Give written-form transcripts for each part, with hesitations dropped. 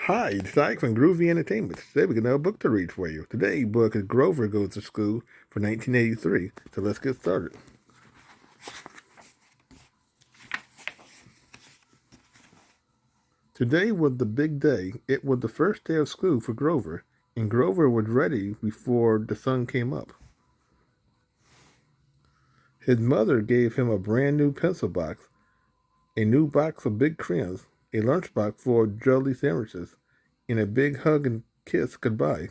Hi, it's Ike from Groovy Entertainment. Today we got another book to read for you. Today's book is Grover Goes to School for 1983. So let's get started. Today was the big day. It was the first day of school for Grover, and Grover was ready before the sun came up. His mother gave him a brand new pencil box, a new box of big crayons, a lunchbox full of jelly sandwiches, and a big hug and kiss goodbye.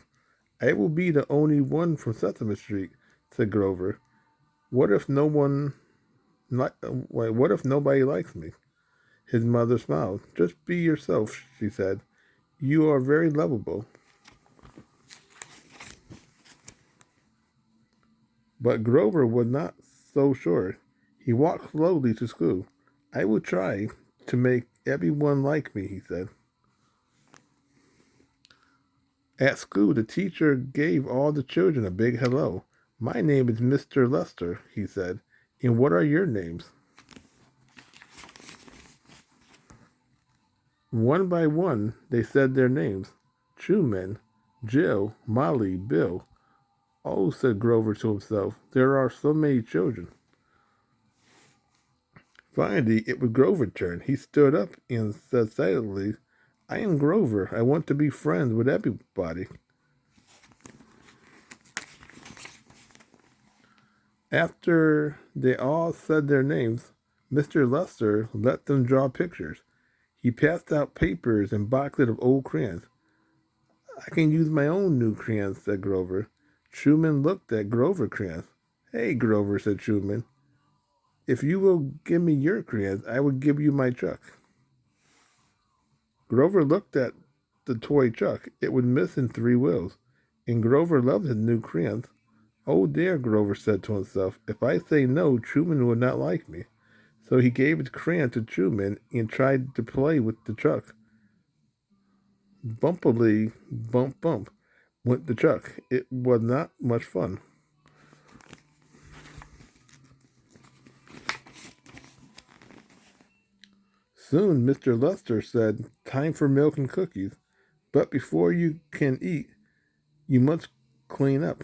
I will be the only one from Sesame Street, said Grover. What if no one what if nobody likes me? His mother smiled. Just be yourself, she said. You are very lovable. But Grover was not so sure. He walked slowly to school. I will try to make everyone like me, he said. At school, the teacher gave all the children a big hello. My name is Mr. Lester, he said. And what are your names? One by one, they said their names. Truman, Jill, Molly, Bill. Oh, said Grover to himself, there are so many children. Finally, it was Grover's turn. He stood up and said silently, I am Grover. I want to be friends with everybody. After they all said their names, Mr. Lester let them draw pictures. He passed out papers and boxes of old crayons. I can use my own new crayons, said Grover. Truman looked at Grover's crayons. Hey, Grover, said Truman. If you will give me your crayons, I will give you my truck. Grover looked at the toy truck. It was missing three wheels, and Grover loved his new crayons. Oh dear, Grover said to himself, if I say no, Truman will not like me. So he gave his crayon to Truman and tried to play with the truck. Bumpily, bump, bump, went the truck. It was not much fun. Soon Mr. Lester said, time for milk and cookies. But before you can eat, you must clean up.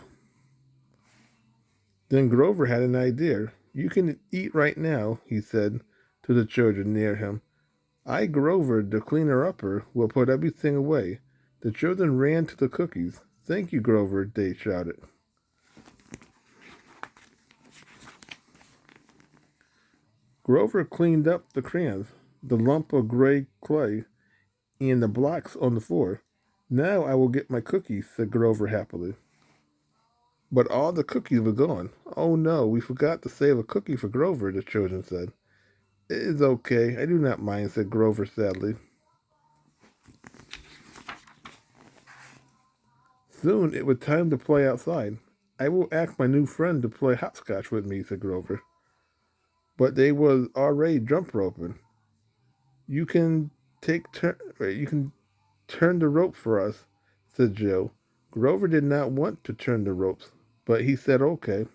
Then Grover had an idea. You can eat right now, he said to the children near him. I, Grover, the cleaner-upper, will put everything away. The children ran to the cookies. Thank you, Grover, they shouted. Grover cleaned up the crayons, the lump of gray clay, and the blocks on the floor. Now I will get my cookies, said Grover happily. But all the cookies were gone. Oh no, we forgot to save a cookie for Grover, the children said. It is okay, I do not mind, said Grover sadly. Soon it was time to play outside. I will ask my new friend to play hopscotch with me, said Grover. But they was already jump roping. You can you can turn the rope for us, said Jill. Grover did not want to turn the ropes, but he said okay.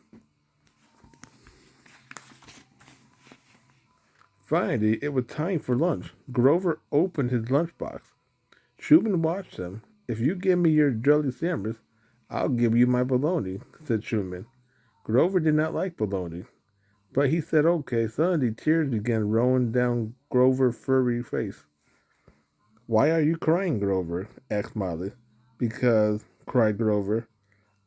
Finally, it was time for lunch. Grover opened his lunchbox. Truman watched him. If you give me your jelly sandwich, I'll give you my bologna, said Truman. Grover did not like bologna, but he said okay. Suddenly, tears began rolling down Grover's furry face. Why are you crying, Grover? Asked Molly. Because, cried Grover,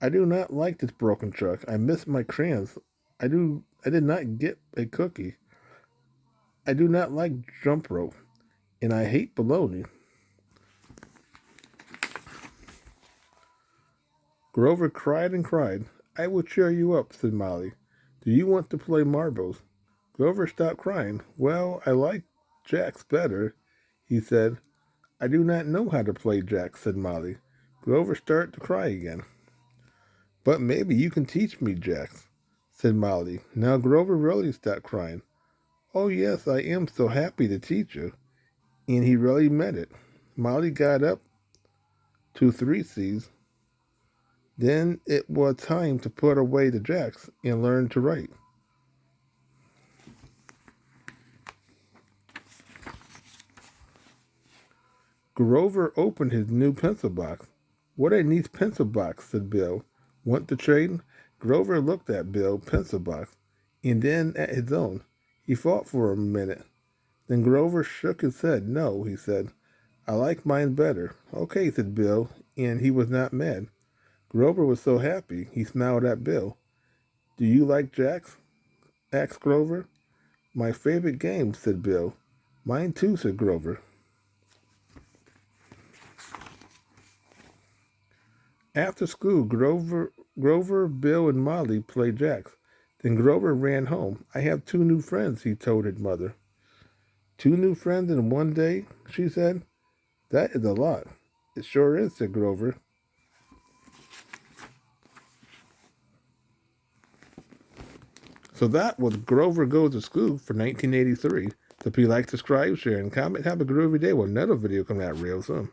I do not like this broken truck. I miss my crayons. I did not get a cookie. I do not like jump rope, and I hate bologna. Grover cried and cried. I will cheer you up, said Molly. Do you want to play marbles? Grover stopped crying. Well, I like jacks better, he said. I do not know how to play jacks, said Molly. Grover started to cry again. But maybe you can teach me jacks, said Molly. Now Grover really stopped crying. Oh, yes, I am so happy to teach you. And he really meant it. Molly got up to three C's. Then it was time to put away the jacks and learn to write. Grover opened his new pencil box. "What a nice pencil box," said Bill. "Want to trade?" Grover looked at Bill's pencil box and then at his own. He thought for a minute. Then Grover shook his head. "No," he said. "I like mine better." "Okay," said Bill, and he was not mad. Grover was so happy, he smiled at Bill. "Do you like jacks?" asked Grover. "My favorite game," said Bill. "Mine too," said Grover. After school, Grover, Bill, and Molly played jacks. Then Grover ran home. "I have 2 new friends," he told his mother. "2 new friends in one day," she said. "That is a lot." "It sure is," said Grover. So that was Grover Goes to School for 1983. So please like, subscribe, share, and comment. Have a groovy day with another video coming out real soon.